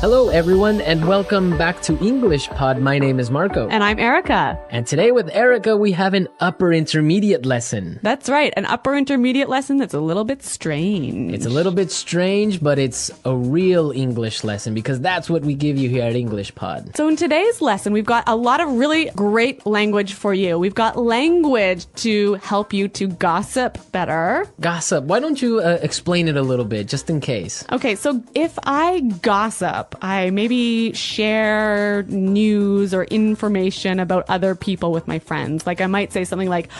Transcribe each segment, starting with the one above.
Hello, everyone, and welcome back to English Pod. My name is Marco. And I'm Erica. And today with Erica, we have an upper intermediate lesson. That's right, an upper intermediate lesson that's a little bit strange. It's a little bit strange, but it's a real English lesson because that's what we give you here at English Pod. So in today's lesson, we've got a lot of really great language for you. We've got language to help you to gossip better. Gossip. Why don't you explain it a little bit, just in case? Okay, so if I gossip, I maybe share news or information about other people with my friends. Like I might say something like,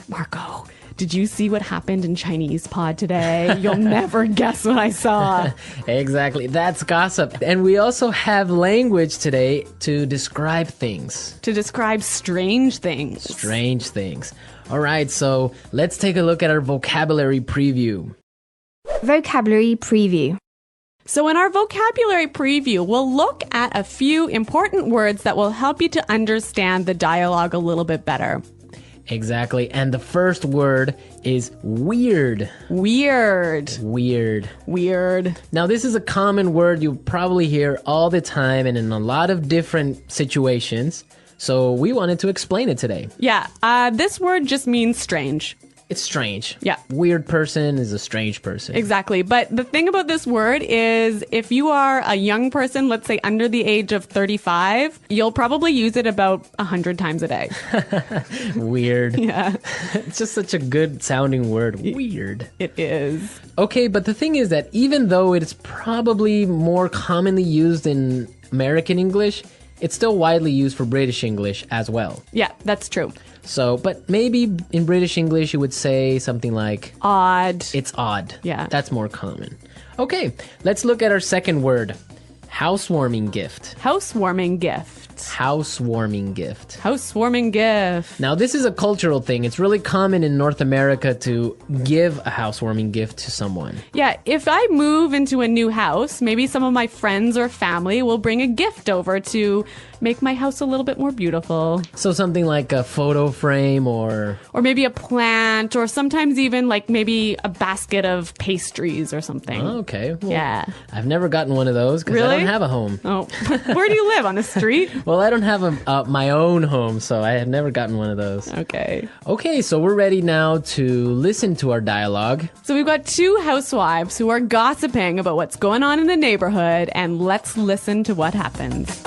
Marco, did you see what happened in Chinese pod today? You'll never guess what I saw. Exactly. That's gossip. And we also have language today to describe things. To describe strange things. Strange things. All right, so let's take a look at our vocabulary preview. Vocabulary preview. So in our vocabulary preview, we'll look at a few important words that will help you to understand the dialogue a little bit better. Exactly. And the first word is weird. Weird. Weird. Weird. Now, this is a common word you probably hear all the time and in a lot of different situations. So we wanted to explain it today. Yeah, this word just means strange. It's strange. Yeah. Weird person is a strange person. Exactly. But the thing about this word is if you are a young person, let's say under the age of 35, you'll probably use it about 100 times a day. Weird. Yeah. It's just such a good sounding word. Weird. It is. Okay, but the thing is that even though it's probably more commonly used in American English, it's still widely used for British English as well. Yeah, that's true. So, but maybe in British English you would say something like Odd. it's odd. Yeah. That's more common. Okay, let's look at our second word. Housewarming gift. Housewarming gift. Housewarming gift. Housewarming gift. Now, this is a cultural thing. It's really common in North America to give a housewarming gift to someone. Yeah, if I move into a new house, maybe some of my friends or family will bring a gift over to make my house a little bit more beautiful. So something like a photo frame or maybe a plant, or sometimes even like maybe a basket of pastries or something. Oh, okay. Well, Yeah. I've never gotten one of those because Really? I don't have a home. Oh, where do you live? On the street? Well, I don't have my own home, so I have never gotten one of those. Okay. Okay, so we're ready now to listen to our dialogue. So we've got two housewives who are gossiping about what's going on in the neighborhood, and let's listen to what happens.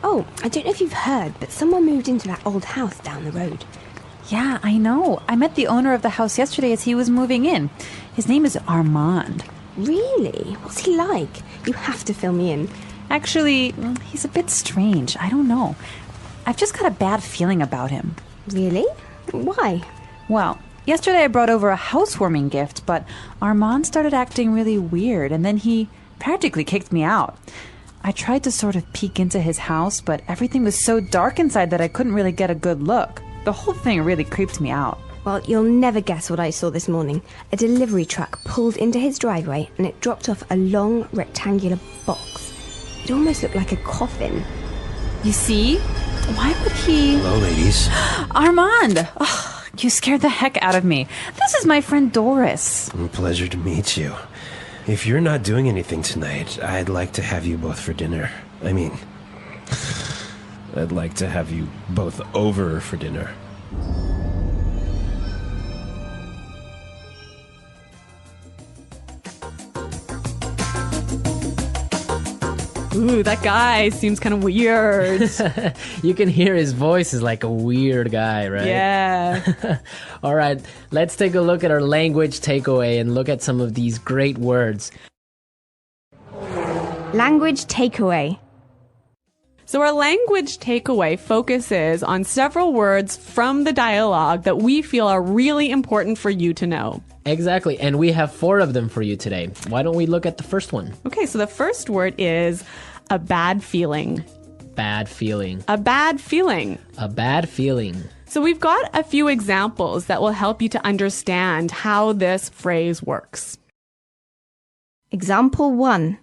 Oh, I don't know if you've heard, but someone moved into that old house down the road. Yeah, I know. I met the owner of the house yesterday as he was moving in. His name is Armand. Really? What's he like? You have to fill me in. Actually, he's a bit strange. I don't know. I've just got a bad feeling about him. Really? Why? Well, yesterday I brought over a housewarming gift, but Armand started acting really weird, and then he practically kicked me out. I tried to sort of peek into his house, but everything was so dark inside that I couldn't really get a good look. The whole thing really creeped me out. Well, you'll never guess what I saw this morning. A delivery truck pulled into his driveway and it dropped off a long rectangular box. It almost looked like a coffin. You see? Why would he... Hello, ladies. Armand! Oh, you scared the heck out of me. This is my friend Doris. Pleasure to meet you. If you're not doing anything tonight, I'd like to have you both for dinner. I mean, I'd like to have you both over for dinner. Ooh, that guy seems kind of weird. You can hear his voice is like a weird guy, right? Yeah. All right, let's take a look at our language takeaway and look at some of these great words. Language takeaway. So our language takeaway focuses on several words from the dialogue that we feel are really important for you to know. Exactly, and we have 4 of them for you today. Why don't we look at the first one? Okay, so the first word is a bad feeling. Bad feeling. A bad feeling. A bad feeling. So we've got a few examples that will help you to understand how this phrase works. Example 1.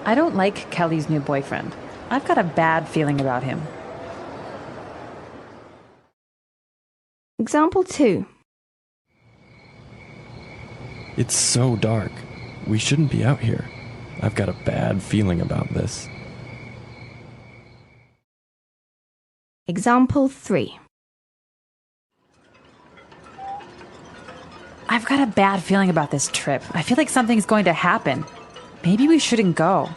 I don't like Kelly's new boyfriend. I've got a bad feeling about him. Example 2. It's so dark. We shouldn't be out here. I've got a bad feeling about this. Example 3. I've got a bad feeling about this trip. I feel like something's going to happen. Maybe we shouldn't go.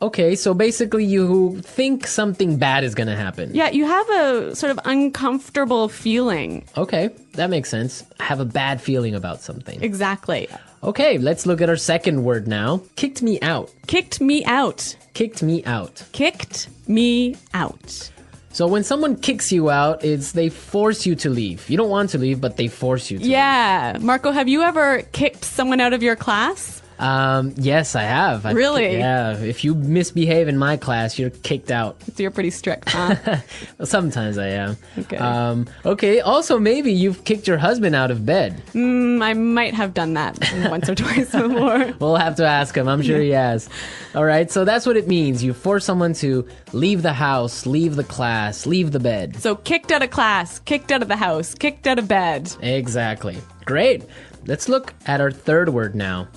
Okay, so basically you think something bad is going to happen. Yeah, you have a sort of uncomfortable feeling. Okay, that makes sense. I have a bad feeling about something. Exactly. Okay, let's look at our second word now. Kicked me out. Kicked me out. Kicked me out. Kicked me out. So when someone kicks you out, it's they force you to leave. You don't want to leave, but they force you to Yeah. Marco, have you ever kicked someone out of your class? leave. Yes, I have. Really? Yeah. If you misbehave in my class, you're kicked out. So you're pretty strict, huh? Well, sometimes I am. Okay. Okay, also maybe you've kicked your husband out of bed. I might have done that once or twice before. We'll have to ask him. I'm sure he has. All right, so that's what it means. You force someone to leave the house, leave the class, leave the bed. So kicked out of class, kicked out of the house, kicked out of bed. Exactly. Great. Let's look at our third word now.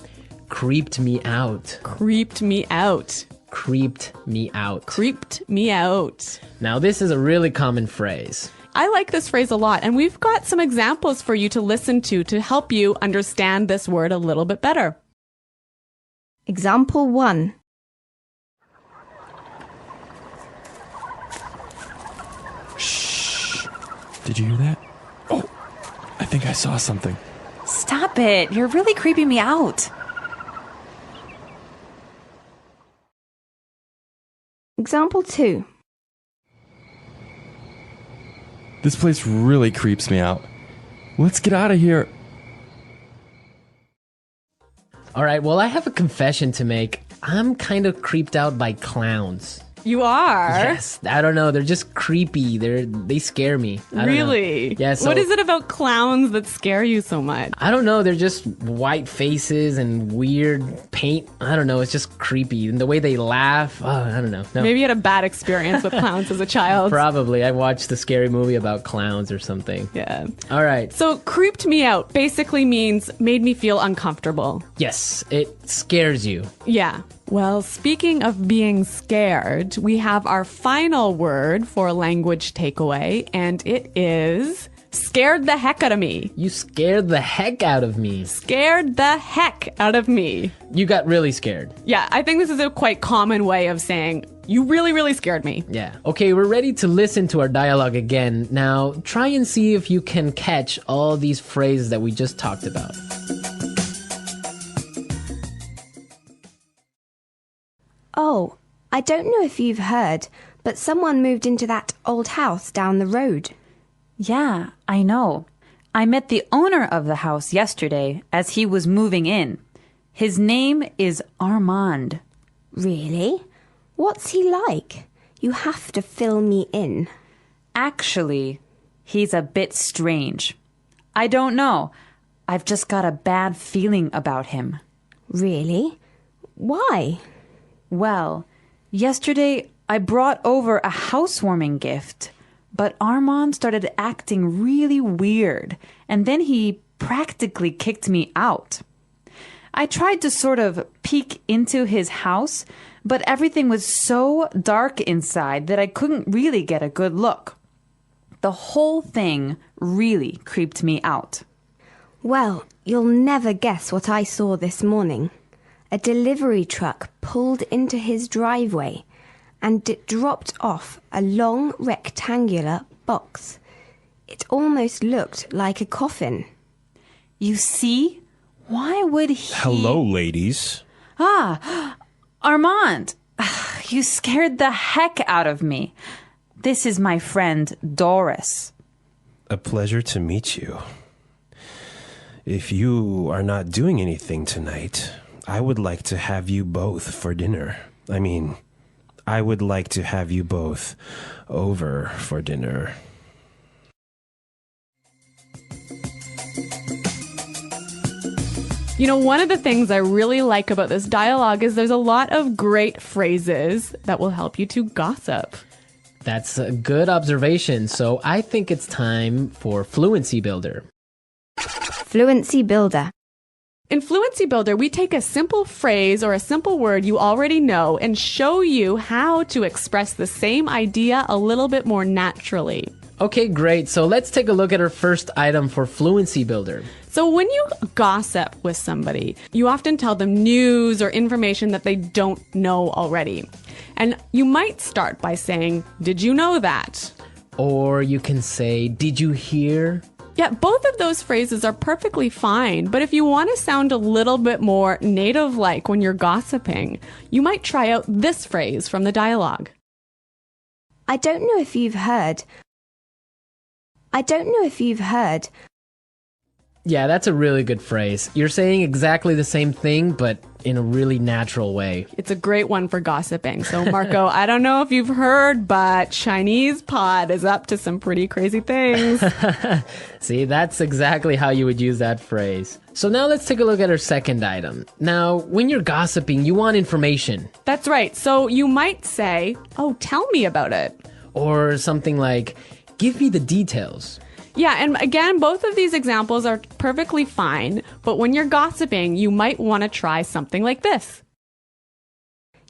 Creeped me out. Creeped me out. Creeped me out. Creeped me out. Now, this is a really common phrase. I like this phrase a lot, and we've got some examples for you to listen to help you understand this word a little bit better. Example 1. Shh. Did you hear that? Oh, I think I saw something. Stop it. You're really creeping me out. Example 2. This place really creeps me out. Let's get out of here. All right, well, I have a confession to make. I'm kind of creeped out by clowns. You are? Yes, I don't know. They're just creepy. They scare me. I don't know. Really? Yeah. So, what is it about clowns that scare you so much? I don't know. They're just white faces and weird paint. I don't know. It's just creepy. And the way they laugh. Oh, I don't know. No. Maybe you had a bad experience with clowns as a child. Probably. I watched a scary movie about clowns or something. Yeah. All right. So creeped me out basically means made me feel uncomfortable. Yes, it scares you. Yeah. Well, speaking of being scared, we have our final word for language takeaway, and it is scared the heck out of me. You scared the heck out of me. Scared the heck out of me. You got really scared. Yeah, I think this is a quite common way of saying, you really, really scared me. Yeah. Okay, we're ready to listen to our dialogue again. Now, try and see if you can catch all these phrases that we just talked about. Oh, I don't know if you've heard, but someone moved into that old house down the road. Yeah, I know. I met the owner of the house yesterday as he was moving in. His name is Armand. Really? What's he like? You have to fill me in. Actually, he's a bit strange. I don't know. I've just got a bad feeling about him. Really? Why? Well, yesterday I brought over a housewarming gift, but Armand started acting really weird, and then he practically kicked me out. I tried to sort of peek into his house, but everything was so dark inside that I couldn't really get a good look. The whole thing really creeped me out. Well, you'll never guess what I saw this morning. A delivery truck pulled into his driveway and it dropped off a long rectangular box. It almost looked like a coffin. You see? Why would he... Hello, ladies. Armand! You scared the heck out of me. This is my friend, Doris. A pleasure to meet you. If you are not doing anything tonight, I would like to have you both for dinner. I would like to have you both over for dinner. You know, one of the things I really like about this dialogue is there's a lot of great phrases that will help you to gossip. That's a good observation. So I think it's time for Fluency Builder. Fluency Builder. In Fluency Builder, we take a simple phrase or a simple word you already know and show you how to express the same idea a little bit more naturally. Okay, great. So let's take a look at our first item for Fluency Builder. So when you gossip with somebody, you often tell them news or information that they don't know already. And you might start by saying, "Did you know that?" Or you can say, "Did you hear?" Yeah, both of those phrases are perfectly fine, but if you want to sound a little bit more native-like when you're gossiping, you might try out this phrase from the dialogue. I don't know if you've heard. Yeah, that's a really good phrase. You're saying exactly the same thing, but in a really natural way. It's a great one for gossiping. So, Marco, I don't know if you've heard, but Chinese pod is up to some pretty crazy things. See, that's exactly how you would use that phrase. So now let's take a look at our second item. Now, when you're gossiping, you want information. That's right. So you might say, "Oh, tell me about it." Or something like, "Give me the details." Yeah, and again, both of these examples are perfectly fine, but when you're gossiping, you might want to try something like this.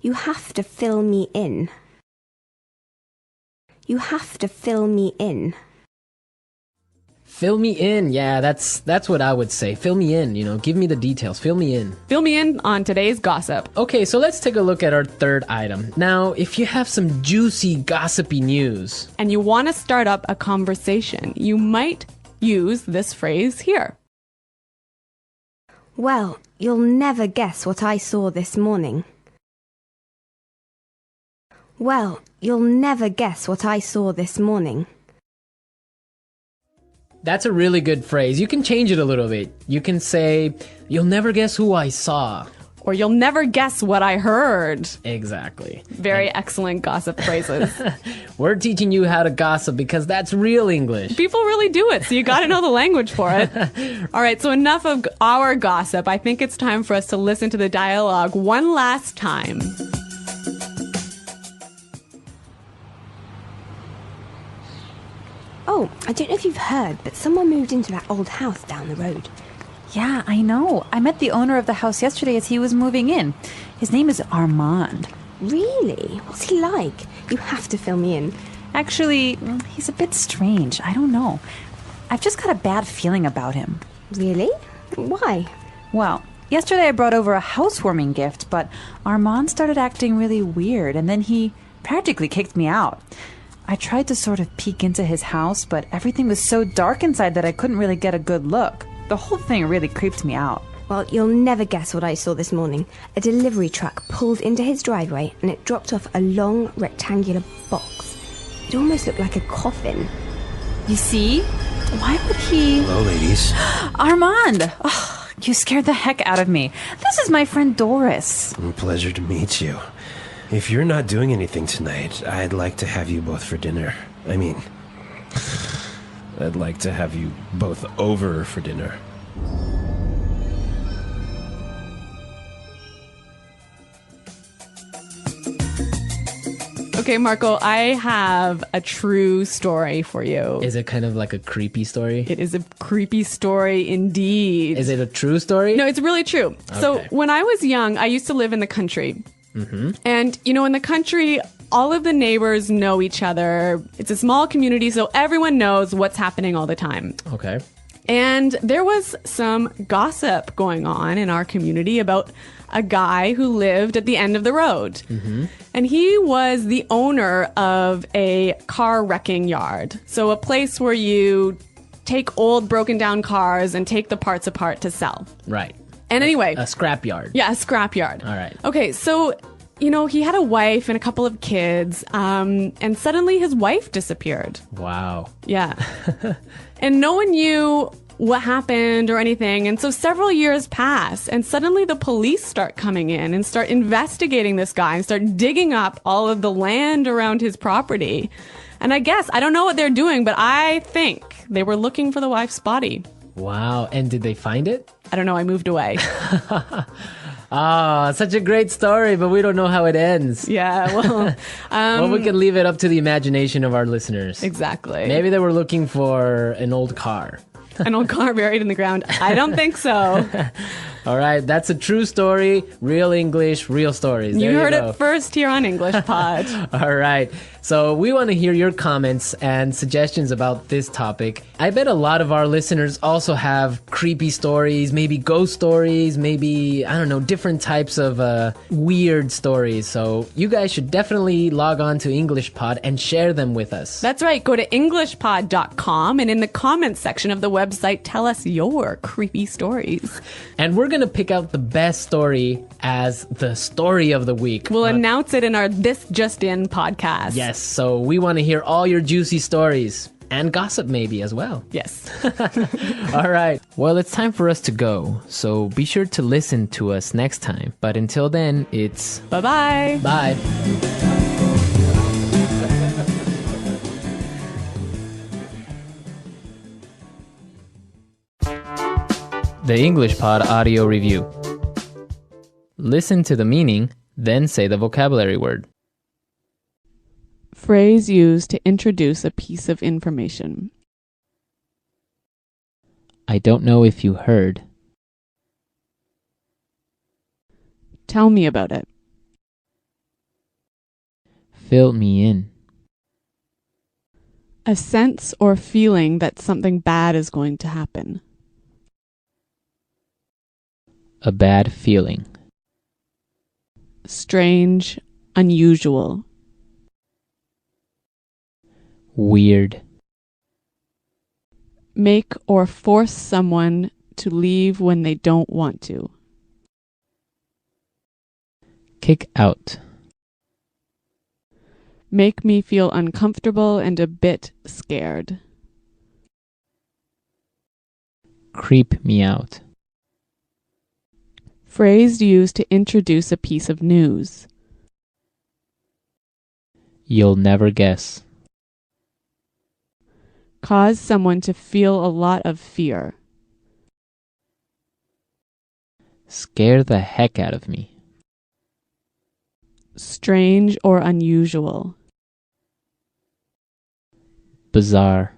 You have to fill me in. You have to fill me in. Fill me in. Yeah, that's what I would say. Fill me in, give me the details. Fill me in. Fill me in on today's gossip. Okay, so let's take a look at our third item. Now, if you have some juicy, gossipy news, And you want to start up a conversation, you might use this phrase here. Well, you'll never guess what I saw this morning. Well, you'll never guess what I saw this morning. that's a really good phrase. You can change it a little bit. You can say, "You'll never guess who I saw." Or "You'll never guess what I heard." Exactly. Very excellent gossip phrases. We're teaching you how to gossip because that's real English. People really do it, so you got to know the language for it. All right, so enough of our gossip. I think it's time for us to listen to the dialogue one last time. Oh, I don't know if you've heard, but someone moved into that old house down the road. Yeah, I know. I met the owner of the house yesterday as he was moving in. His name is Armand. Really? What's he like? You have to fill me in. Actually, he's a bit strange. I don't know. I've just got a bad feeling about him. Really? Why? Well, yesterday I brought over a housewarming gift, but Armand started acting really weird, and then he practically kicked me out. I tried to sort of peek into his house, but everything was so dark inside that I couldn't really get a good look. The whole thing really creeped me out. Well, you'll never guess what I saw this morning. A delivery truck pulled into his driveway and it dropped off a long rectangular box. It almost looked like a coffin. You see? Why would he... Hello, ladies. Armand! Oh, you scared the heck out of me. This is my friend Doris. Pleasure to meet you. If you're not doing anything tonight, I'd like to have you both for dinner. I mean, I'd like to have you both over for dinner. Okay, Marco, I have a true story for you. Is it kind of like a creepy story? It is a creepy story indeed. Is it a true story? No, it's really true. So Okay. when I was young, I used to live in the country. Mm-hmm. And, in the country, all of the neighbors know each other. It's a small community, so everyone knows what's happening all the time. Okay. And there was some gossip going on in our community about a guy who lived at the end of the road. Mm-hmm. And he was the owner of a car wrecking yard. So a place where you take old broken down cars and take the parts apart to sell. Right. And anyway. A scrapyard. Yeah, a scrapyard. All right. Okay, so, he had a wife and a couple of kids, and suddenly his wife disappeared. Wow. Yeah. And no one knew what happened or anything. And so several years pass, and suddenly the police start coming in and start investigating this guy and start digging up all of the land around his property. And I don't know what they're doing, but I think they were looking for the wife's body. Wow. And did they find it? I don't know. I moved away. Ah, such a great story, but we don't know how it ends. Yeah, well, Well, we can leave it up to the imagination of our listeners. exactly. Maybe they were looking for an old car. An old car buried in the ground. I don't think so. All right, that's a true story. Real English, real stories. You There heard go. it first here on English Pod. All right. So we want to hear your comments and suggestions about this topic. I bet a lot of our listeners also have creepy stories, maybe ghost stories, maybe, I don't know, different types of weird stories. So you guys should definitely log on to English Pod and share them with us. That's right. Go to EnglishPod.com and in the comments section of the website, tell us your creepy stories. And we're going to pick out the best story as the story of the week. We'll announce it in our This Just In podcast. Yes, so we want to hear all your juicy stories and gossip maybe as well. Yes. All right. Well, it's time for us to go. So be sure to listen to us next time. But until then, it's Bye-bye. bye. The English Pod Audio Review. Listen to the meaning, then say the vocabulary word. Phrase used to introduce a piece of information. I don't know if you heard. Tell me about it. Fill me in. A sense or feeling that something bad is going to happen. A bad feeling. Strange, unusual. Weird. Make or force someone to leave when they don't want to. Kick out. Make me feel uncomfortable and a bit scared. Creep me out. Phrase used to introduce a piece of news. You'll never guess. Cause someone to feel a lot of fear. Scare the heck out of me. Strange or unusual. Bizarre.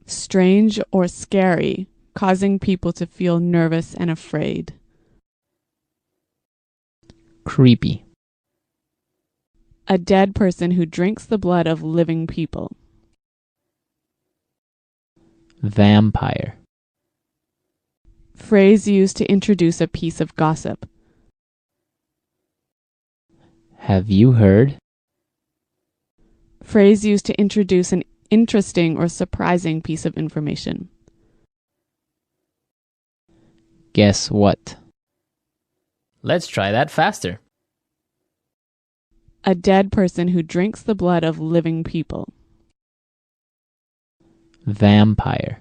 Strange or scary, causing people to feel nervous and afraid. Creepy. A dead person who drinks the blood of living people. Vampire. Phrase used to introduce a piece of gossip. Have you heard? Phrase used to introduce an interesting or surprising piece of information. Guess what? Let's try that faster. A dead person who drinks the blood of living people. Vampire.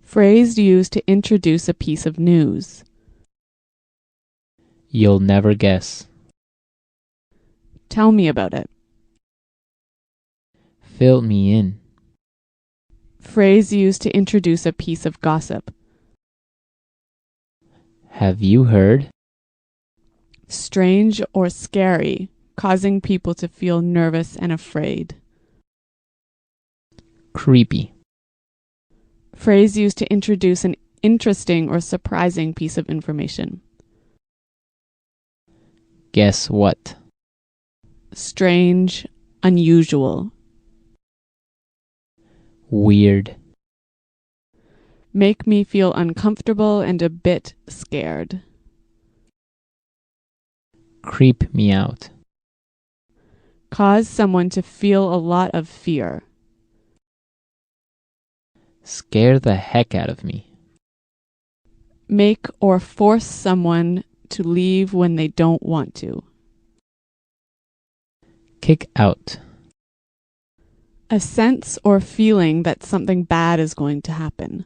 Phrase used to introduce a piece of news. You'll never guess. Tell me about it. Fill me in. Phrase used to introduce a piece of gossip. Have you heard? Strange or scary, causing people to feel nervous and afraid. Creepy. Phrase used to introduce an interesting or surprising piece of information. Guess what? Strange, unusual. Weird. Make me feel uncomfortable and a bit scared. Creep me out. Cause someone to feel a lot of fear. Scare the heck out of me. Make or force someone to leave when they don't want to. Kick out. A sense or feeling that something bad is going to happen.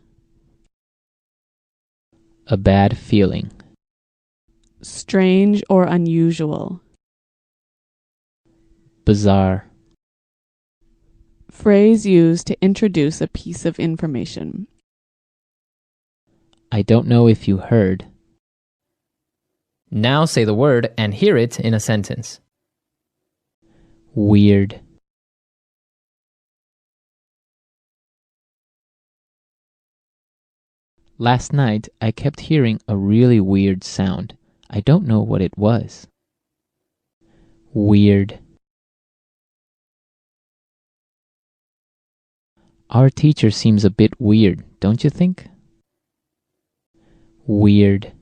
A bad feeling. Strange or unusual. Bizarre. Phrase used to introduce a piece of information. I don't know if you heard. Now say the word and hear it in a sentence. Weird. Last night, I kept hearing a really weird sound. I don't know what it was. Weird. Our teacher seems a bit weird, don't you think? Weird.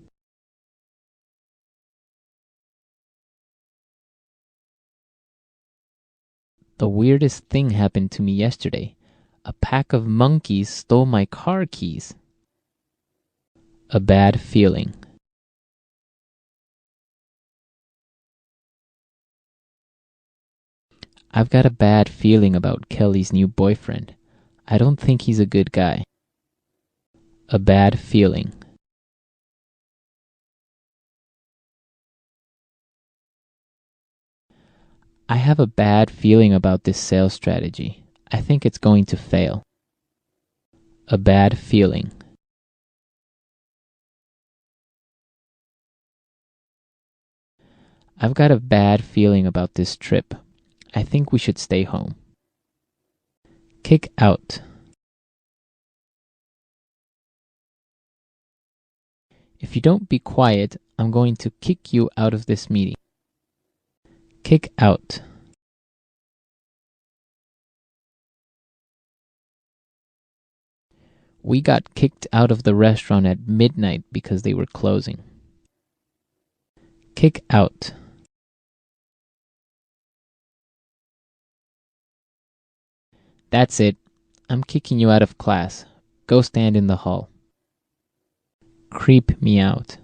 The weirdest thing happened to me yesterday. A pack of monkeys stole my car keys. A bad feeling. I've got a bad feeling about Kelly's new boyfriend. I don't think he's a good guy. A bad feeling. I have a bad feeling about this sales strategy. I think it's going to fail. A bad feeling. I've got a bad feeling about this trip. I think we should stay home. Kick out. If you don't be quiet, I'm going to kick you out of this meeting. Kick out. We got kicked out of the restaurant at midnight because they were closing. Kick out. That's it. I'm kicking you out of class. Go stand in the hall. Creep me out.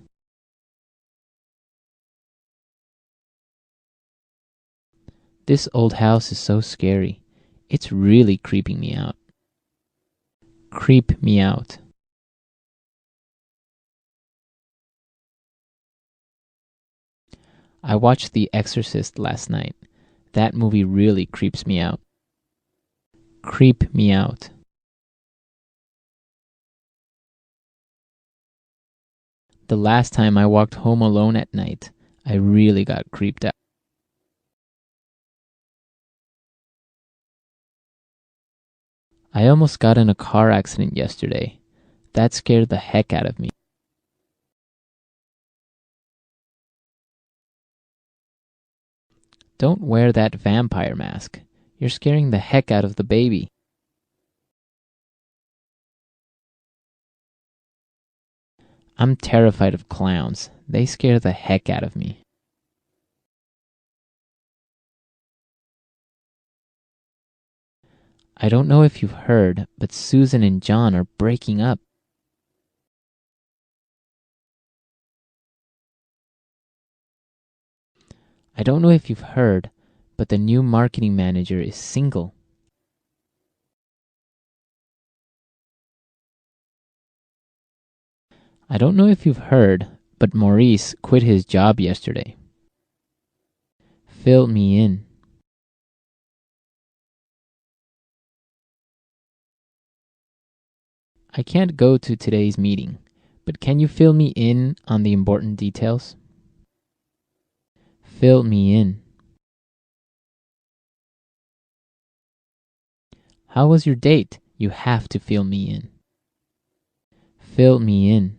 This old house is so scary. It's really creeping me out. Creep me out. I watched The Exorcist last night. That movie really creeps me out. Creep me out. The last time I walked home alone at night, I really got creeped out. I almost got in a car accident yesterday. That scared the heck out of me. Don't wear that vampire mask. You're scaring the heck out of the baby. I'm terrified of clowns. They scare the heck out of me. I don't know if you've heard, but Susan and John are breaking up. I don't know if you've heard, but the new marketing manager is single. I don't know if you've heard, but Maurice quit his job yesterday. Fill me in. I can't go to today's meeting, but can you fill me in on the important details? Fill me in. How was your date? You have to fill me in. Fill me in.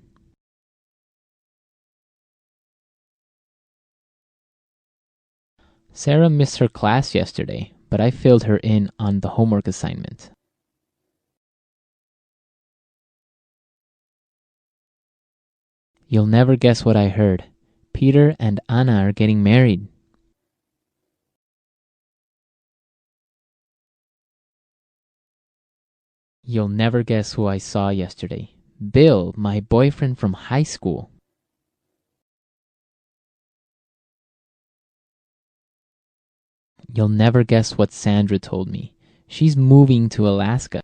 Sarah missed her class yesterday, but I filled her in on the homework assignment. You'll never guess what I heard. Peter and Anna are getting married. You'll never guess who I saw yesterday. Bill, my boyfriend from high school. You'll never guess what Sandra told me. She's moving to Alaska.